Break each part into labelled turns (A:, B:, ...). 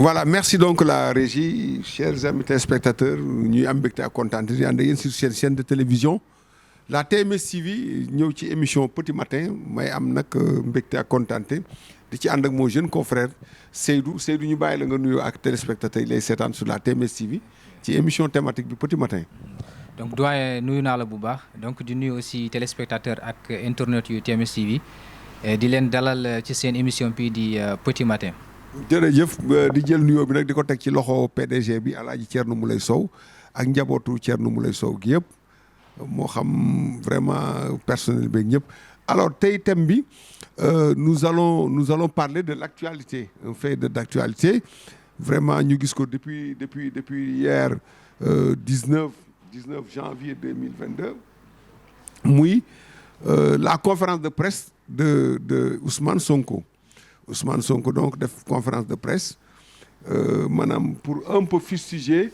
A: Voilà, merci donc la régie, chers amis téléspectateurs, ñuy am mbégte ak kontaan di ànd ak yéen sur seen chaîne de télévision la TMS TV ñëw ci émission Petit Matin may am nag mbégte ak kontaan di ci ànd ak mon jeune confrère Seydou ñu bàyyi la nga nuyoo ak téléspectateurs yi lay seetaan sur la TMS TV ci émission thématique bi Petit Matin.
B: donc doyen nuyu naa la bu baax donc di nuyu aussi téléspectateurs ak internautes yu TMS TV di leen dalal ci seen émission bii di Petit Matin.
A: jërëjëf di jël nuyoo bi nag di ko teg ci loxo PDG bi Alaaji Thierno Moulay Sow ak njabootu Thierno Moulay Sow gi yëpp moo xam vraiment personnel bi ñëpp. alors tey thème bi nous allons parler de l'actualité, un fait d'actualité vraiment ñu gis ko depuis hier 19 janvier 2022 muy la conférence de presse de Ousmane Sonko. Ousmane Sonko donc def conférence de presse maanaam pour un peu fustiger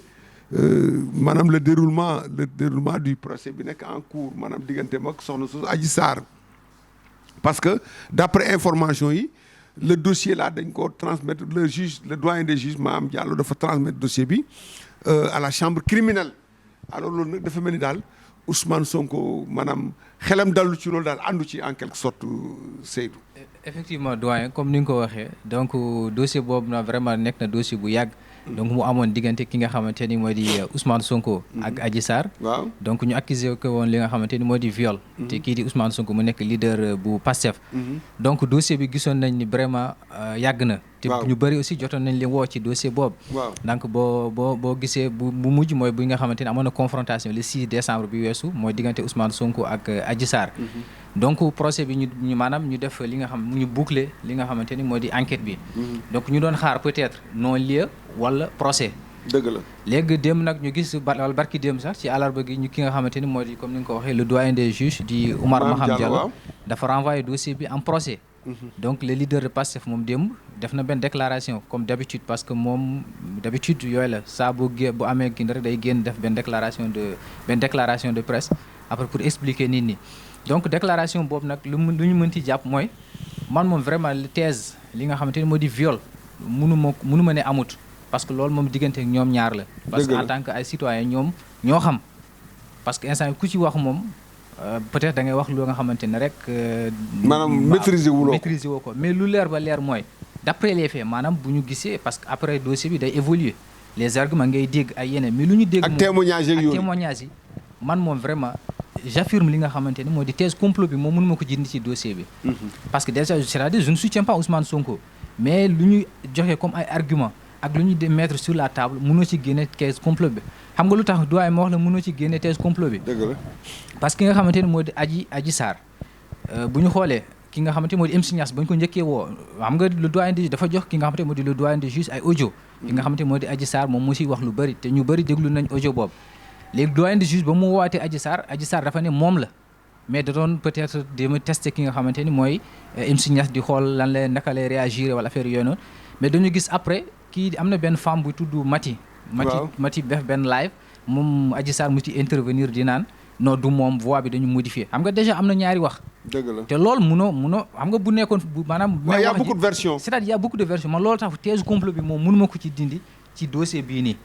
A: maanaam le déroulement du procès bi nekk en cours maanaam digganteem ak soxna su Adji Sarr parce que d'après information yi le dossier là dañ ko transmettre le doyen des juges Maham Diallo dafa transmettre dossier bi à la chambre criminelle alors loolu nag dafa mel ni daal Ousmane Sonko maanaam xelam dallu ci loolu daal àndu ci en quelque sorte Seydou.
B: effectivement doyen comme ni nga ko waxee donc dossier boobu na vraiment nekk na dossier bu yàgg. donc mu amoon diggante ki nga xamante ni moo di Ousmane Sonko. ak Adji Sarr.
A: waaw donc
B: ñu accusé ko woon li nga xamante ni moo di viol. te kii di Ousmane Sonko mu nekk leader bu Pastef. donc dossier bi gisoon nañ ni vraiment yàgg na. te ñu bëri aussi jotoon nañ leen woo ci dossier boobu. donc boo gisee bu mujj mooy bi nga xamante ni amoon na confrontation le 6 décembre bi weesu mooy diggante Ousmane Sonko ak Adji Sarr. donc procès bi ñu maanaam ñu def li nga xam ñu boucler li nga xamante ni moo di enquête bi. donc ñu doon xaar peut-être non-lieu wala procès.
A: dëgg la
B: léegi démb nag ñu gis wala barki démb sax ci àllarba gi ñu ki nga xamante ni moo di comme ni nga ko waxee le doyen des juges di Oumar Maham Diallo dafa renvoyé dossier bi en procès. donc le leader de Pastef moom démb def na benn déclaration comme d'habitude parce que moom d'habitude yooyu la saa bu amee kii rek day génn def benn déclaration de presse après pour expliquer nit ñi. donc déclaration boobu nag lu ñu mën ci jàpp mooy man moom vraiment thèse li nga xamante ni moo di viol mënu ma ne amut parce que loolu moom diggante ñoom ñaar la. parce que en tant que ay citoyens ñoo xam parce que instant ku ci wax moom peut-être da ngay wax loo nga xamante ne rek.
A: maanaam maîtriser woo
B: ko mais lu leer ba leer mooy d'après les faits maanaam bu ñu gisee parce que après dossier bi day évoluer les arguments ngay dégg ay yeneen mais lu ñu dégg.
A: ak témoignage
B: yi man moom vraiment. j'affirme li nga xamante ni moo di thèse complot bi moom mënuma ko jënd ci dossier bi. parce que déjà c'est-à-dire je ne soutiens pas Ousmane Sonko mais lu ñuy joxe comme ay argument ak lu ñuy mettre sur la table mënoo ci génne thèse complot bi xam nga lu tax doyen ma wax la mënoo ci génne thèse complot bi.
A: dëgg la
B: parce que ki nga xamante ni moo di Adji Sarr bu ñu xoolee ki nga xamante ni moo di MC Niass ba ñu ko njëkkee woo xam nga le doyen des dafa jox ki nga xamante ni moo di le doyen des juges ay audio. ki nga xamante ni moo di Adji Sarr moom mu siy wax lu bëri te ñu bëri déglu nañ audio boobu. léegi doyen de juge ba mu wootee Adji Sarr dafa ne moom la mais da doon peut-être dama tester ki nga xamante ni mooy MC Niass di xool lan la naka lay réagir wala affaire yooyu noonu mais dañu gis après kii am na benn femme bu tudd Mati def benn live moom Adji Sarr mu ci intervenir di naan non du moom voix bi dañu modifier xam nga déjà am na ñaari wax.
A: dëgg la
B: te loolu munoo xam nga bu nekkoon maanaam.
A: mais y a beaucoup de versions.
B: c'est-à-dire y a beaucoup de versions man loolu tax thèse complot bi moom mënuma ko ci dindi ci dossier bii nii.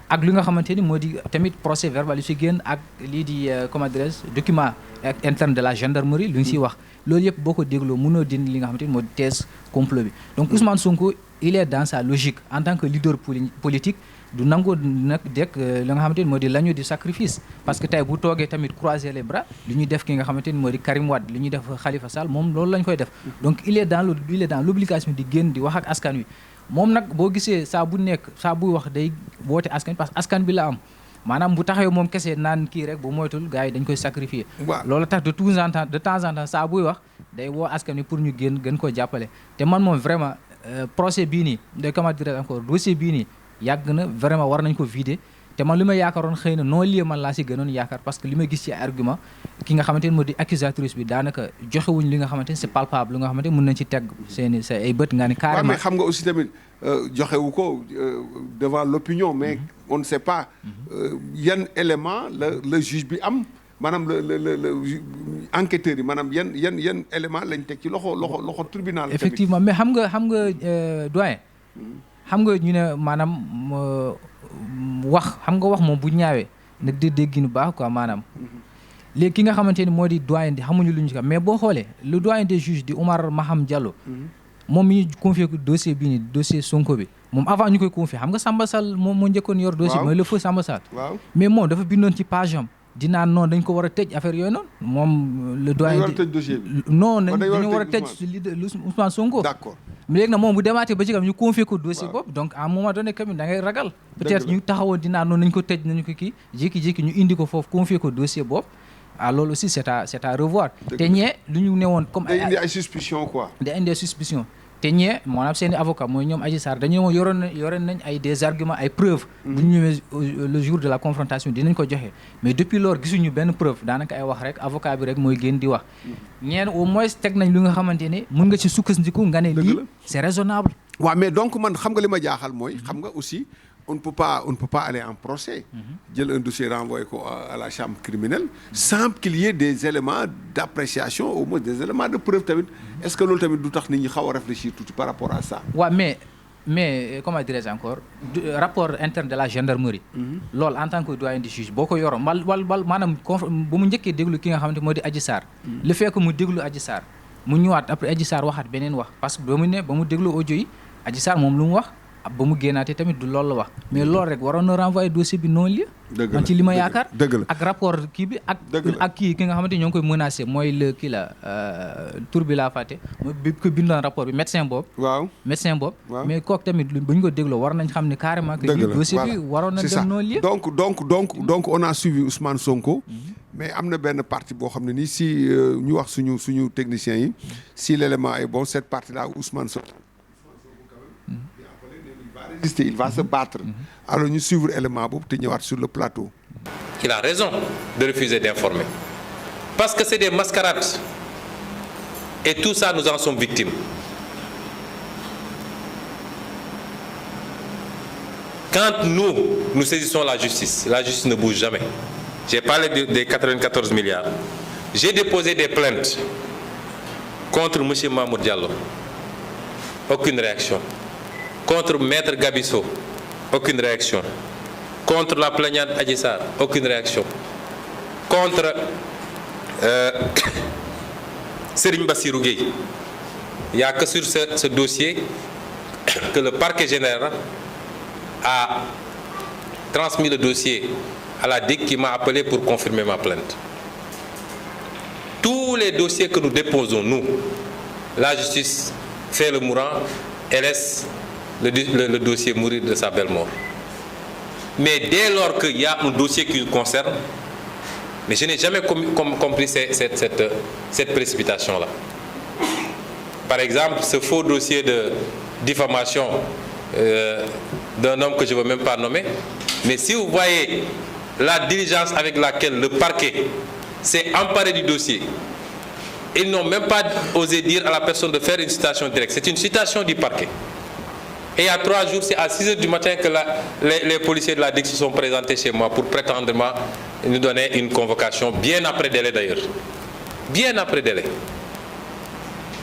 B: ak li nga xamante ni moo di tamit procès verbal yu si génn ak lii di comment dirais-je document interne de la gendarmerie lu ñu siy wax loolu yëpp boo ko dégloo mënoo dindi li nga xamante ni moo di thèse complot bi donc Ousmane Sonko il est dans sa logique en tant que leader politique du nangoo nag dekk li nga xamante ni moo di l'agneau du sacrifice parce que tey bu toogee tamit croiser les bras li ñuy def ki nga xamante ni moo di Karim Wade li ñuy def Khalifa Sall moom loolu lañ koy def donc il est dans l'obligation di génn di wax ak askan wi moom nag boo gisee saa buy wax day woote askan parce que askan bi la am maanaam bu taxawee moom kese naan kii rek bu moytul gars yi dañ koy sacrifier. loolu tax de temps en temps saa buy wax day woo askan wi pour ñu gën koo jàppale te man moom vraiment procès bii nii de comment dire encore dossier bii nii yàgg na vraiment war nañ ko vider te man li ma yaakaaroon xëy na non lieu man laa si gënoon yaakaar parce que li ma gis ci argument ki nga xamante ni moo di accusatrice bi daanaka joxewuñ li nga xamante ni c'est palpable li nga xamante ni mën nañ ci teg sa ay bët nga ni carrément.
A: mais xam nga aussi tamit joxewu ko devant l'opinion mais on ne sait pas yan élément la juge bi am maanaam le enquêteurs yi maanaam yan élément lañ teg ci loxo tribunal.
B: effectivement mais xam nga doyen. xam nga ñu ne maanaam wax xam nga wax moom bu ñaawee nag di dégg nu baax quoi maanaam léegi ki nga xamante ni moo di doyen di xamuñu lu ñu ci xam mais boo xoolee le doyen des juges di Oumar Maham Diallo moom mi ñu confié dossier bii nii dossier Sonko bi moom avant ñu koy confié xam nga Samba Sall moom moo njëkkoon yor dossier mooy le feu Samba Sall mais moom dafa bindoon ci page am dinaa noonu dañ ko war a tëj affaire yooyu noonu moom le doyen non dañu war a tëj li Ousmane Sonko
A: d'accord
B: léegi nag moom bu demaatee ba ci kam ñu confié ko dossier boobu donc à un moment donné quand même da ngay ragal peut-être ñu taxawoon dinaa noonu nañ ko tëj nañu ko kii jékki-jékki ñu indi ko foofu confié ko dossier boobu ah loolu aussi c'est à revoir te ñee lu ñu ne woon comme
A: day indi ay suspicion quoi
B: day indi ay suspicion te ñee maanaam seen i avocat mooy ñoom Adji Sarr dañu ne yoroon nañ ay des arguments ay preuves bu ñu ñëwee le jour de la confrontation dinañ ko joxe mais depuis lors gisuñu benn preuve daanaka ay wax rek avocat bi rek mooy génn di wax ñeen au moins teg nañ lu nga xamante ne mën nga ci sukkandiku nga ne lii c'est raisonnable
A: waaw mais donc man xam nga li ma jaaxal mooy xam nga aussi on ne peut pas aller en procès jël un dossier renvoyé ko à la chambre criminelle sans qu'il y ait des éléments d'appréciation au moins des éléments de preuve tamit est-ce que loolu tamit du tax nit ñi xaw a réfléchir tuuti par rapport à ça
B: waaw mais comment dirais-je encore rapport interne de la gendarmerie loolu en tant que doyen du juge boo ko yoroon wal maanaam bu mu njëkkee déglu ki nga xamante moo di Adji Sarr le fait que mu déglu Adji Sarr mu ñëwaat après Adji Sarr waxaat beneen wax parce que ba mu déglu audio yi Adji Sarr moom lu mu wax ba mu génnaatee tamit du loolu la wax mais loolu rek waroon na renvoyer dossier bi non lieu man ci li ma yaakaar ak rapport kii bi ak kii ki nga xamante ñoo ngi koy menacé mooy le kii la tur bi laa fàtte mooy bi ko bindoon rapport bi médecin boobu mais kooku tamit bu ñu ko dégloo war nañ xam ne carrément que lii dossier bi waroon na dem non lieu
A: donc on a suivi Ousmane Sonko mais am na benn partie boo xam ne nii si ñu wax suñu techniciens yi si l'élément est bon cette partie là Ousmane Sonko il va se battre alors ñu suivre élément boobu te ñëwaat sur le plateau.
C: Il a raison de refuser d'informer parce que c'est des mascarades et tout ça nous en sommes victimes. Quand nous saisissons la justice ne bouge jamais. J'ai parlé des 94 milliards. J'ai déposé des plaintes contre monsieur Mamour Diallo. Aucune réaction. Contre Maître Gabisso, aucune réaction. Contre la plaignante Adji Sarr, aucune réaction. Contre Serigne Bassirou Gueye. Il n'y a que sur ce dossier que le parquet général a transmis le dossier à la DIC qui m'a appelé pour confirmer ma plainte. Tous les dossiers que nous déposons, nous, la justice fait le mourant et laisse le dossier mourir de sa belle mort. Mais dès lors qu'il y a un dossier qui le concerne, mais je n'ai jamais compris cette précipitation-là. Par exemple, ce faux dossier de diffamation d'un homme que je ne veux même pas nommer, mais si vous voyez la diligence avec laquelle le parquet s'est emparé du dossier, ils n'ont même pas osé dire à la personne de faire une citation directe. C'est une citation du parquet. Et il y a 3 jours, c'est à 6h du matin que les policiers de la DIC se sont présentés chez moi pour prétendument nous donner une convocation, bien après délai d'ailleurs. Bien après délai.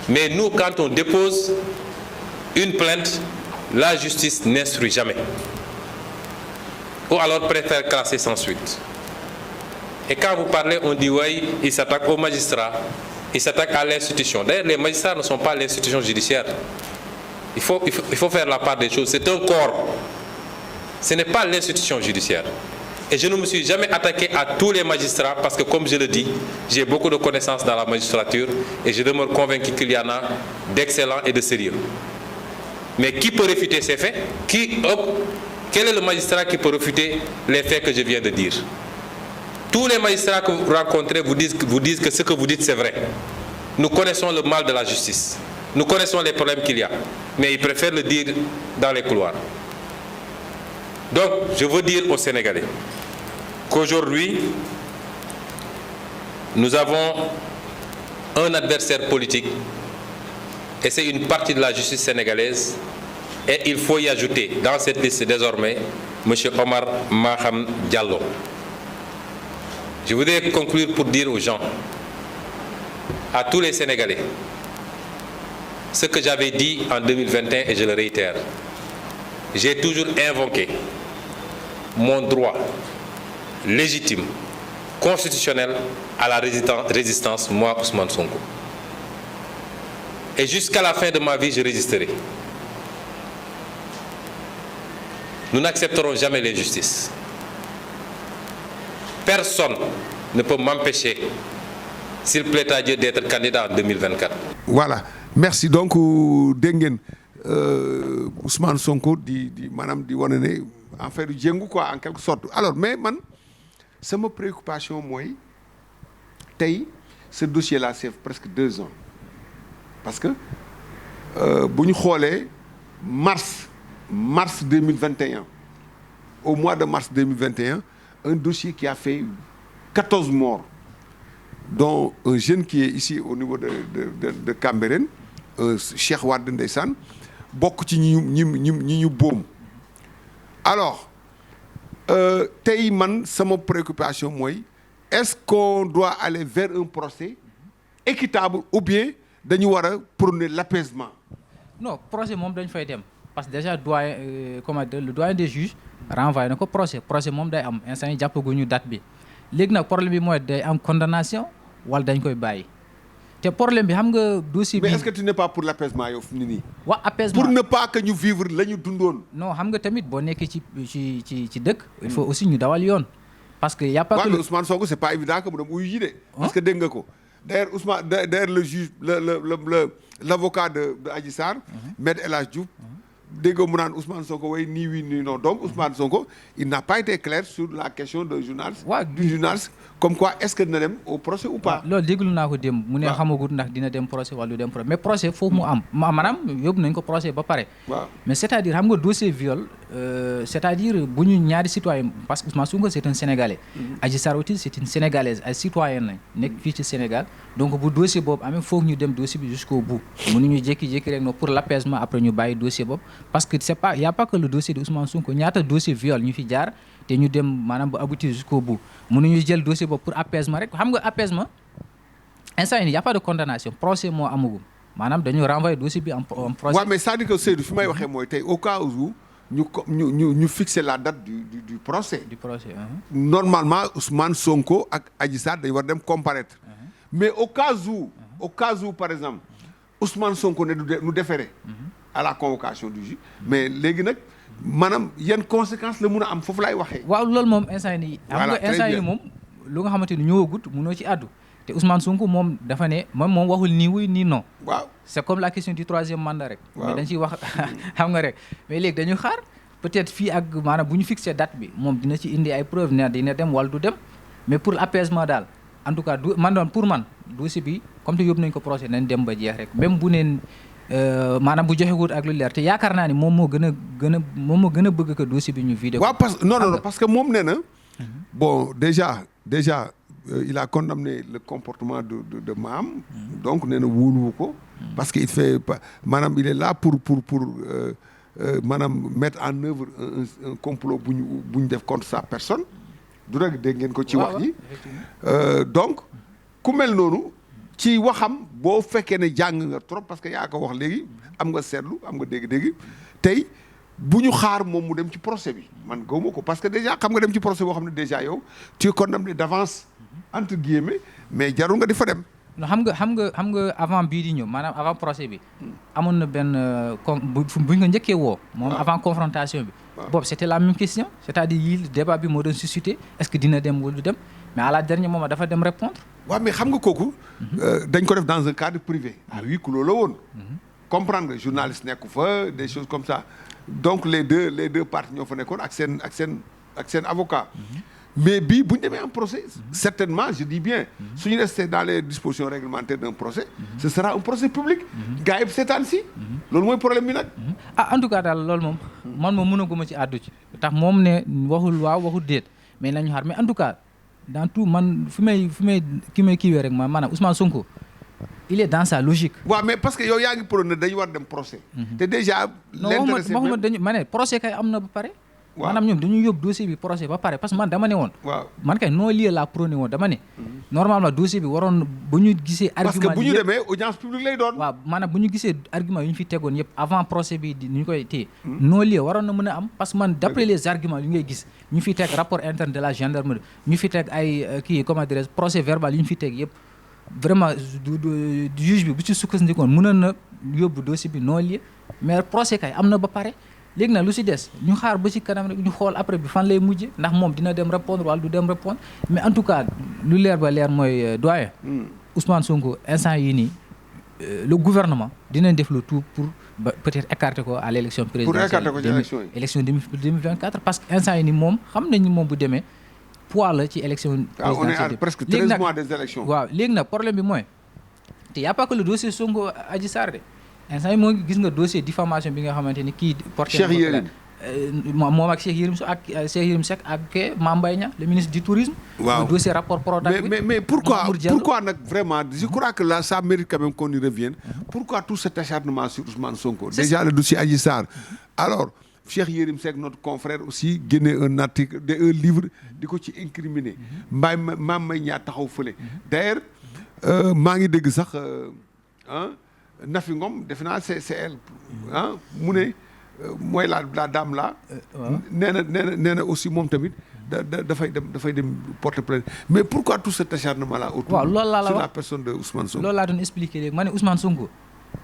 C: Mais nous, quand on dépose une plainte, la justice n'instruit jamais. Ou alors préfère classer sans suite. Et quand vous parlez, on dit oui, il s'attaque aux magistrats, il s'attaque à l'institution. D'ailleurs, les magistrats ne sont pas l'institution judiciaire. Il faut faire la part des choses. C'est un corps. Ce n'est pas l'institution judiciaire. Et je ne me suis jamais attaqué à tous les magistrats parce que, comme je le dis, j'ai beaucoup de connaissances dans la magistrature et je demeure convaincu qu'il y en a d'excellents et de sérieux. Mais qui peut réfuter ces faits? Quel est le magistrat qui peut réfuter les faits que je viens de dire? Tous les magistrats que vous rencontrez vous disent que ce que vous dites c'est vrai. Nous connaissons le mal de la justice. Nous connaissons les problèmes qu'il y a. Mais ils préfèrent le dire dans les couloirs. Donc, je veux dire aux Sénégalais qu'aujourd'hui, nous avons un adversaire politique et c'est une partie de la justice sénégalaise et il faut y ajouter dans cette liste désormais M. Oumar Maham Diallo. Je voudrais conclure pour dire aux gens, à tous les Sénégalais, ce que j'avais dit en 2021 et je le réitère. j'ai toujours invoqué mon droit légitime, constitutionnel à la résistance, moi, Ousmane Sonko. Et jusqu'à la fin de ma vie, je résisterai. Nous n'accepterons jamais l'injustice. Personne ne peut m'empêcher, s'il plaît à Dieu, d'être candidat en 2024.
A: Voilà merci donc dégg ngeen Ousmane Sonko di maanaam di wane ne en fait du jéngu quoi en quelque sorte alors mais man sama préoccupation mooy tey ce dossier là c'est presque 2 ans parce que bu ñu xoolee mars 2021 au mois de mars 2021 un dossier qui a fait 14 morts dont un jeune qui est ici au niveau de Cambérène Cheikh Wade ndeysaan bokk ci ñi ñu boom alors tey man sama préoccupation mooy est-ce qu'on doit aller vers un procès équitable ou bien dañu war a prôner l'apaisement.
B: non procès moom dañ fay dem parce que déjà doyen le doyen des juges renvoyé na ko procès moom day am instant yi jàppaguñu date bi léegi nag problème bi mooy day am condamnation wala dañ koy bàyyi te problème bi xam nga dossier bi.
A: mais est-ce que tu n'es pas pour l'apaisement yow fi mu ne nii.
B: waa apaisement
A: pour ne pas que ñu vivre la ñu dundoon.
B: non xam nga tamit boo nekkee ci dëkk. il faut aussi ñu dawal yoon. parce que y' a pas que
A: mais Ousmane Sonko c'est pas évident que mu dem uyu ji de. parce que dégg nga ko d'ailleurs le juge l'avocat de Adji Sarr. Maître El Hadji Diouf. dégg nga mu naan Ousmane Sonko way nii oui nii non donc Ousmane Sonko il n'a pas été clair sur la question de journaliste. du journaliste comme quoi est-ce que dina dem au procès ou pas.
B: loolu déglu naa ko démb. mu ne xamagut ndax dina dem procès wala du dem procès mais procès foofu mu am maanaam yóbbu nañ ko procès ba pare. waaw mais c'est-à-dire xam nga dossier viol c'est-à-dire bu ñu ñaari citoyen parce que Ousmane Sonko c'est un Sénégalais. Adji Sarr aussi c'est une Sénégalaise ay citoyenne lañ nekk fii ci Sénégal donc bu dossier boobu amee foog ñu dem dossier bi jusqu'au bout mënuñu jékki-jékki rek no pour l'apaisement après ñu bàyyi dossier boobu. parce que c'est pas y a pas que le dossier de Ousmane Sonko ñaata dossier viol ñu fi jaar te ñu dem maanaam ba aboutir jusqu'au bout mënuñu jël dossier boobu pour apaisement rek xam nga apaisement instant yii y a pas de condamnation procès moo amagum maanaam dañu renvoyer dossier bi en procès.
A: waaw mais c'est-à-dire que Seydou fi may waxee mooy tey au cas où ñu fixer la date du procès.
B: du procès.
A: normalement Ousmane Sonko ak Adji Sarr dañu war dem comparaître. mais au cas où par exemple Ousmane Sonko ne du déférer. à la convocation du juge mais léegi nag maanaam yan conséquences la mun a am foofu laay waxee.
B: waaw loolu moom instant yii.
A: voilà très bien
B: instant yii moom lu nga xamante ni ñëwagut munoo ci àddu te Ousmane Sonko moom dafa ne moom waxul nii oui nii non.
A: waaw
B: c'est comme la question du 3e mandat rek.
A: waaw
B: mais dañ ciy wax xam nga rek mais léegi dañu xaar peut-être fii ak maanaam bu ñu fixé date bi moom dina ci indi ay preuves ne dina dem wala du dem mais pour l'apaisement daal en tout cas pour man dossier bi comme te yóbbu nañ ko procès nañ dem ba jeex rek même bu neen. maanaam bu joxewut ak lu leer te yaakaar naa ni moom moo gën a bëgg que dossier bi ñu vidé.
A: waaw parce que non parce que moom nee na bon déjà il a condamné le comportement de Maham. donc nee na wóoluwu ko. parce que il fait pas maanaam il est là pour maanaam mettre en œuvre un complot bu ñu def contre sa personne. du rek dégg ngeen ko ci wax ji. donc ku mel noonu. ci waxam boo fekkee ne jàng nga trop parce que yaa ko wax léegi am nga seetlu am nga dégg-dégg tey bu ñu xaar moom mu dem ci procès bi man gawma ko parce que déjà xam nga dem ci procès boo xam ne déjà yow tu es condamné d'avance entre guillemets mais jarul nga di fa dem.
B: non xam nga avant bii di ñëw maanaam avant procès bi amoon na benn buñ nga njëkkee woo. moom avant confrontation bi. boobu c'était la même question c'est-à-dire yii débat bi moo doon suscité est-ce que dina dem wala du dem mais à la dernière moment dafa dem répondre.
A: waaw mais xam nga kooku. dañ ko def dans un cadre privé. à huis clos la woon. comprendre nga journaliste nekku fa des choses comme ça donc les deux parties ñoo fa nekkoon ak seen avocat. mais bii bu ñu demee en procès certainement je dis bien suñu resté dans les dispositions réglementaires d'un procès ce sera un procès public gars yi seetaan si loolu mooy problème bi nag
B: en tout cas daal loolu moom mënaguma ci àddu ci tax moom ne waxul waaw waxul déet mais nañu xaar mais en tout cas dans tout man fi may kiiwee rek maanaam Ousmane Sonko il est dans sa logique.
A: waaw mais parce que yow yaa ngi prôné dañu war dem procès te déjà l'intéressé
B: ma ne procès kay am na ba pare
A: waaw
B: maanaam ñoom dañuy yóbbu dossier bi procès ba pare parce que man dama ne woon.
A: waaw
B: man kay non lieu laa prôné woon dama ne. normalement dossier bi waroon bu ñu gisee.
A: parce que
B: argument
A: bu ñu demee audience publique lay doon.
B: waaw maanaam bu ñu gisee argument yu ñu fi tegoon yëpp avant procès bi di ñu koy téye. non lieu waroon na mën a am parce que man d'après les arguments yu ngay gis ñu fi teg rapport interne de la gendarmerie ñu fi teg ay kii comment dirais-je procès verbal yu ñu fi teg yëpp vraiment juge bi bu ci sukkandikoon mënoon na yóbbu dossier bi non lieu mais procès kay am na ba pare. léegi nag lu si des ñu xaar ba ci kanam rek ñu xool après bi fan lay mujje ndax moom dina dem répondre wala du dem répondre mais en tout cas lu leer ba leer mooy doyen Ousmane Sonko instant yi nii le gouvernement dinañ def le tout pour ba peut-être écarter ko à l'élection présidentielle
A: pour écarter ko ci élection yi
B: élection 2024 parce que instant yi nii moom xam nañ ni moom bu demee poids la ci élection présidentielle
A: on est à presque 13 mois des élections
B: waaw léegi nag problème bi mooy te y a pas que le dossier Sonko Adji Sarr de instant yi moo ngi gis nga dossier diffamation bi nga xamante ni kii porté
A: Cheikh Yérim
B: moom ak Cheikh Yérim ak Cheikh Yérim Seck ak Mame Mbaye Niang le ministre du tourisme.
A: waaw
B: le dossier rapport Prodac bi
A: mais pourquoi nag vraiment je crois que là ça mérite quand même qu'on y revienne pourquoi tout cet acharnement sur Ousmane Sonko déjà le dossier Adji Sarr alors Cheikh Yérim Seck notre confrère aussi génne un article un livre di ko ci incriminer Mame Mbaye Niang taxaw fële d'ailleurs maa ngi dégg sax Nafi Ngom defe naa c'est elle mu ne mooy la dame là nee na aussi moom tamit dafay dem porter plainte mais pourquoi tout cet acharnement là autour sur la personne de Ousmane Sonko
B: loolu laa doon expliquer léegi ma ne Ousmane Sonko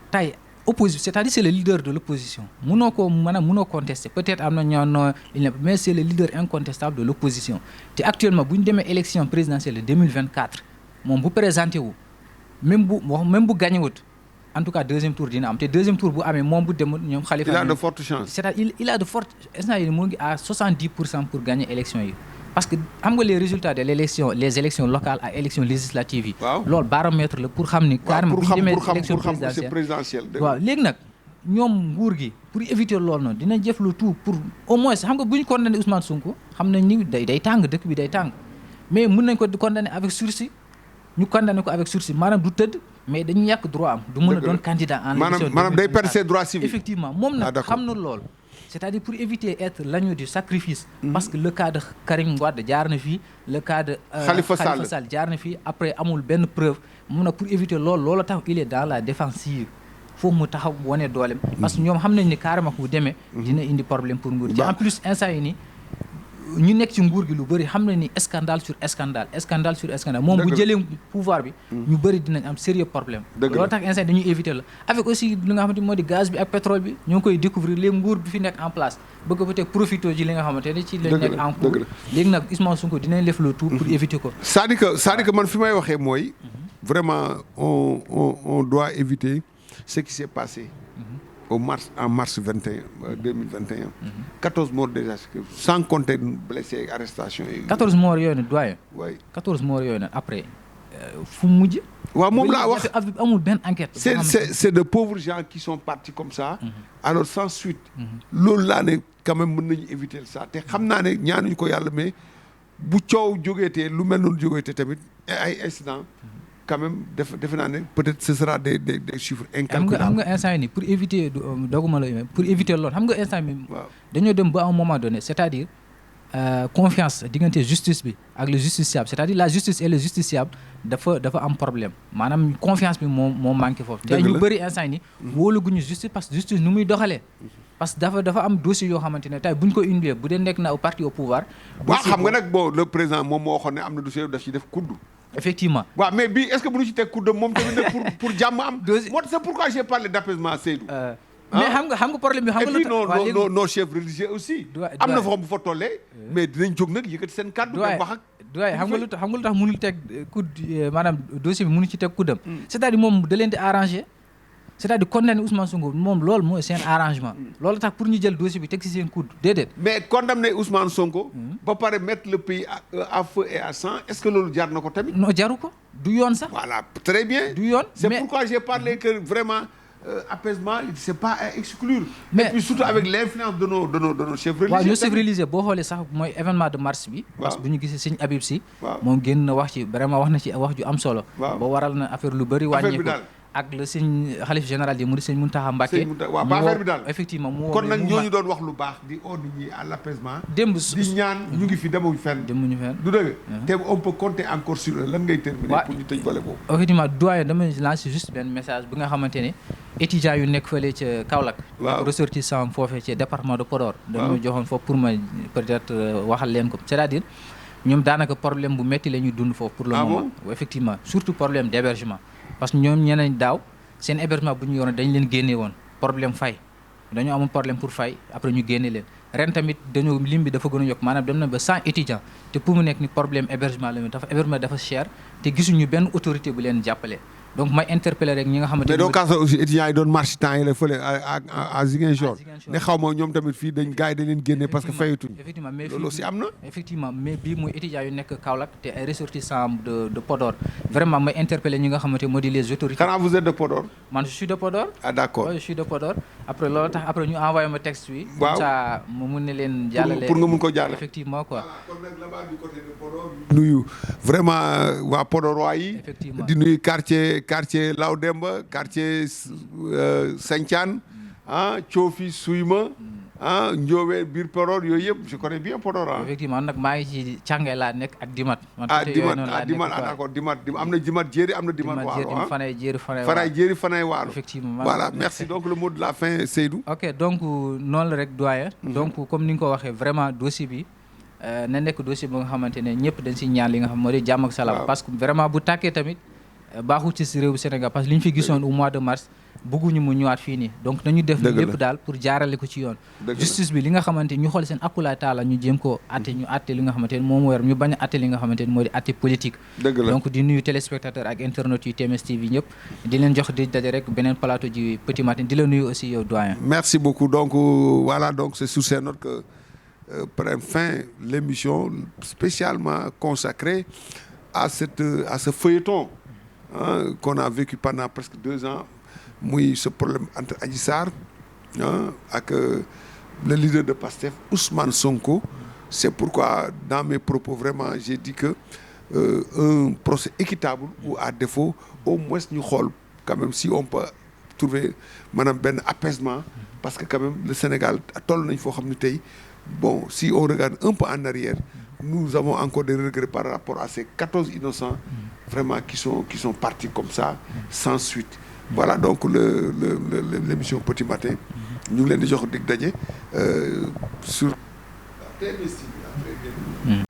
B: tey opposition c'est-à-dire c'est le leader de l'opposition mënoo contester peut-être am na ñoo mais c'est le leader incontestable de l'opposition te actuellement bu ñu demee élection présidentielle de 2024 moom bu présenté wu même bu gagné wut en tout cas deuxième tour dina am te deuxième tour bu amee moom bu demul ñoom Khalifa
A: il a de fortes chances
B: c'est-à-dire il a de fortes instant yi moo ngi à 70% pour gagner élection yi parce que xam nga les résultats de les élections locales ak élections législatives yi loolu baromètre la pour xam ni carrément bu ñu demee élection présidentielle waaw léegi nag ñoom nguur gi pour éviter loolu noonu dina jëf le tout pour au moins xam nga bu ñu condamné Ousmane Sonko xam nañ ni day tàng dëkk bi day tàng mais mën nañ ko condamné avec sursis ñu condamné ko avec sursis maanaam du tëdd mais dañu ñàkk droit am du mën a doon candidat en élection
A: maanaam day perdre ses droits civiques
B: effectivement moom nag xam na loolu c'est-à-dire pour éviter être l'agneau du sacrifice parce que le cas de Karim Wade jaar na fii le cas de Khalifa Sall jaar na fii après amul benn preuve mun na pour éviter loolu tax il est dans la défensive foofu mu taxaw wane doolem parce que ñoom xam nañ ni carrément bu demee dina indi problème pour nguur gi en plus instant yi nii ñu nekk ci nguur gi lu bëri xam na ni scandale sur scandale moom bu jëlee pouvoir bi ñu bëri dinañ am sérieux problème loolu tax instant dañuy éviter la avec aussi li nga xamante moo di gaz bi ak pétrole bi ñoo ngi koy découvrir léegi nguur bi fi nekk en place bëgg peut-être profiter ci li nga xamante ne ci lañ nekk en cours léegi nag Ousmane Sonko dinañ def le tout pour éviter ko
A: c'est-à-dire que man fi may waxee mooy vraiment on doit éviter ce qui s'est passé en mars 2021 14 morts déjà sans compter blessés arrestation yi
B: 14 morts yooyu ne doyen
A: oui
B: 14 morts yooyu ne après fu mujj
A: waaw moom laa wax
B: amul benn enquête
A: c'est de pauvres gens qui sont partis comme ça alors sans suite loolu laa ne quand même mën nañu éviter ça te xam naa ne ñaanuñu ko yàlla mais bu coow jógeetee lu mel noonu jógeetee tamit ay incident quand même defe naa ne peut-être ce sera des chiffres incalculables.
B: xam nga instant yi nii pour éviter doguma la pour éviter loolu xam nga instant bi dañoo dem ba à un moment donné c'est-à-dire confiance diggante justice bi ak le justiciable c'est-à-dire la justice et le justiciable dafa am problème maanaam confiance bi moo manqué foofu te ñu bëri instant yi nii wóoluguñu justice parce que justice nu muy doxalee parce que dafa am dossier yoo xamante ne tey bu ñu ko indilee bu dee nekk na au parti au pouvoir
A: waaw xam nga nag bon le président moom moo waxoon ne am na dossier daf ci def kudd
B: effectivement
A: waaw mais bii est-ce que bu ñu ci teg kudd moom tamit nag pour jàmm am moo c'est pourquoi j'ai parlé d'apaisement Seydou
B: mais xam nga problème bi xam nga
A: et puis nos chefs religieux aussi am na fa bu fa tollee mais dinañ jóg nag yëkkati seen kàddu dem wax ak
B: doy xam nga lu tax mënul teg maanaam dossier bi mënu ci teg kuddam c'est-à-dire moom da leen di arranger c'est-à-dire condamner Ousmane Sonko moom loolu mooy seen arrangement loolu tax pour ñu jël dossier bi teg ci seen coude déedéet
A: mais condamner Ousmane Sonko ba pare mettre le pays à feu et à sang est-ce que loolu jar na ko tamit
B: non jaru ko du yoon sax
A: voilà très bien
B: du yoon
A: c'est pourquoi j'ai parlé que vraiment apaisement c'est pas à exclure mais et puis surtout avec l'influence de nos chefs religieux
B: waaw ñoo chefs religieux boo xoolee sax mooy événement de mars bi parce que bu ñu gisee Serigne Habib Sy moom génn na wax ci vraiment wax na ci wax ju am solo ba waral na affaire lu bëri wàññeeku ak le sëñ xalif général di Mouride sëñ Mountakha Mbacké.
A: waaw ba affaire bi daal
B: effectivement mu
A: kon nag ñooñu doon wax lu baax di oo nit ñi à l'apaisement.
B: démb
A: di ñaan ñu ngi fi demuñu fenn.
B: demuñu fenn
A: du dëgg. te on peut compter encore sur eux lan ngay terminer. pour ñu tëj volet boobu.
B: effectivement doyen dama lancer juste benn message bi nga xamante ne étudiants yu nekk fële ca Kaolack.
A: waaw
B: ressortissant foofee ci département de Podor. dama joxoon foofu pour ma peut-être waxal leen ko c'est-à-dire ñoom daanaka problème bu métti la ñuy dund foofu. pour le moment effectivement surtout problème d'hébergement. parce que ñoom ñeneen daaw seen hébergement bu ñu yoroon dañ leen génne woon problème fay dañoo amoon problème pour fay après ñu génne leen ren tamit dañoo lim bi dafa gën a yokk maanaam dem na ba 100 étudiants te pour mu nekk ni problème hébergement la ñu hébergement dafa cher te gisuñu benn autorité bu leen jàppale. donc may interpeller rek ñi nga xamante
A: mais doo kaasa aussi étudiants yi doon marché temps yi la fële à Ziguinchor ne xaw ma ñoom tamit fii dañ gars yi dañ leen génne parce que fayatuñ
B: effectivement mais
A: loolu aussi am na
B: effectivement mais bii muy étudiants yu nekk Kaolack te ay ressortissants de Podor vraiment may interpeller ñi nga xamante moo di les autorités.
A: xanaa vous êtes de Podor.
B: man je suis de Podor.
A: ah d'accord
B: oui je suis de Podor après loolu tax après ñu envoyé ma texte bi.
A: waaw
B: comme ça mu mun ne leen jàllale
A: pour nga mun ko jàllale
B: effectivement quoi.
A: kon nag là-bas du côté de Podor. nuyu vraiment waa Podor waa yi.
B: effectivement
A: di nuyu quartier Law Demba quartier Sancane Thiofi Suyma Ndiobé biir Podor yooyu yëpp je connais bien Podor
B: effectivement nag maa ngi ci càngee laa nekk ak Dimat.
A: Dimat d'accord Dimat am na Dimat jéeri am na Dimat waalo
B: fanay
A: jéeri fanay waalo
B: effectivement
A: voilà merci donc le mot de la fin Seydou.
B: ok donc noonu la rek doyen. donc comme ni nga ko waxee vraiment dossier bi na nekk dossier bi nga xamante ne ñëpp dañ si ñaan li nga xam moo di jàmm ak salaam. parce que vraiment bu tàkkee tamit baaxul ci réewu Sénégal parce que li ñu fi gisoon au mois de mars bëgguñu mu ñëwaat fii nii donc nañu def lépp daal pour jaarale ko ci yoon justice bi li nga xamante ñu xool seen akulaay taala ñu jéem koo atte ñu atte li nga xamante ne moom war ñu bañ a atte li nga xamante ne moo di atte politique donc di nuyu téléspectateur ak internautes yu TMS TV ñëpp di leen jox di daje rek beneen plateau ji Petit Matin di la nuyu aussi yow doyen.
A: merci beaucoup donc voilà donc c'est sur ces notes que prend fin l'émission spécialement consacrée à ce feuilleton qu'on a vécu pendant presque 2 ans muy ce problème entre Adji Sarr ak le leader de PASTEF Ousmane Sonko. C'est pourquoi dans mes propos vraiment j'ai dit que un procès équitable ou à défaut au moins ñu xool quand même si on peut trouver maanaam benn apaisement parce que quand même le Sénégal toll nañ foo xam ne tey bon si on regarde un peu en arrière nous avons encore des regrets par rapport à ces 14 innocents vraiment qui sont partis comme ça sans suite. Voilà donc l'émission Petit Matin ñu ngi leen di jox dig daje sur TMS TV.